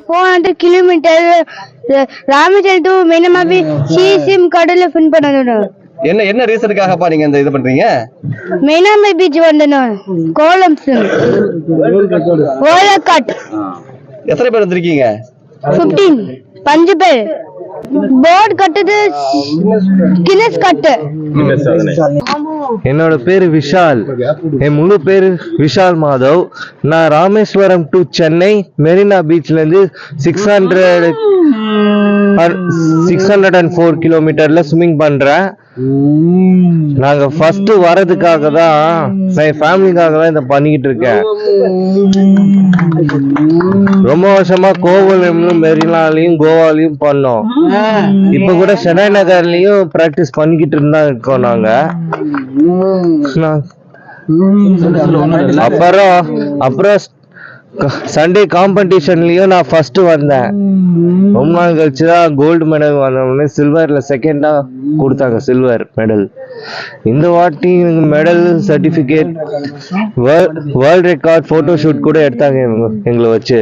400 kilometer Rameswaram to Marina beach சீசிம் கடல்ல ஃபின் பண்ணனும். என்ன ரீசனுக்காகப்பா நீங்க இந்த இது பண்றீங்க? மெரினா பீச் வந்தனும் கோலம்ஸ் ஓலக்கட். எத்தனை பேர் வந்திருக்கீங்க? 15 5 பேர். போர்டு கட்டுது கினஸ் கட்டு. என்னோட பேரு விஷால். என் முழு பேரு விஷால் மாதவ். நான் ராமேஸ்வரம் டு சென்னை மெரினா பீச்ல இருந்து 604 கிலோமீட்டர்ல ஸ்விமிங் பண்றேன். நாங்க ஃபர்ஸ்ட் வரதுக்காக தான், என் ஃபேமிலிக்காக தான் இதை பண்ணிக்கிட்டு இருக்கேன். ரொம்ப வருஷமா கோவலம்லயும் மெரினாலையும் கோவாலையும் பண்ணோம். இப்ப கூட சென்னை நகர்லயும் பிராக்டிஸ் பண்ணிக்கிட்டு இருந்தா இருக்கோம் நாங்க. அப்புறம் சண்டே காம்படிஷன்லயும் நான் ஃபர்ஸ்ட் வந்தேன். ரொம்ப நாள் கழிச்சுதான் கோல்டு மெடல் வந்தோடனே சில்வர்ல செகண்டா கொடுத்தாங்க சில்வர் மெடல். இந்த வாட்டி medal certificate world record photo shoot கூட எடுத்தாங்க எங்களை வச்சு.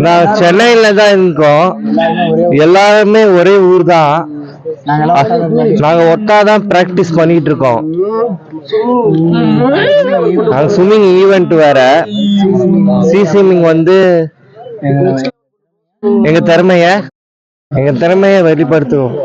நான் சென்னையில தான் இருக்கோம். எல்லாருமே ஒரே ஊர் தான். நாங்க ஒட்டாதான் பிராக்டிஸ் பண்ணிட்டு இருக்கோம். நாங்க ஸ்விம்மிங் ஈவென்ட் வேற. சீஸ்விமிங் வந்து எங்க திறமைய வெளிப்படுத்துவோம்.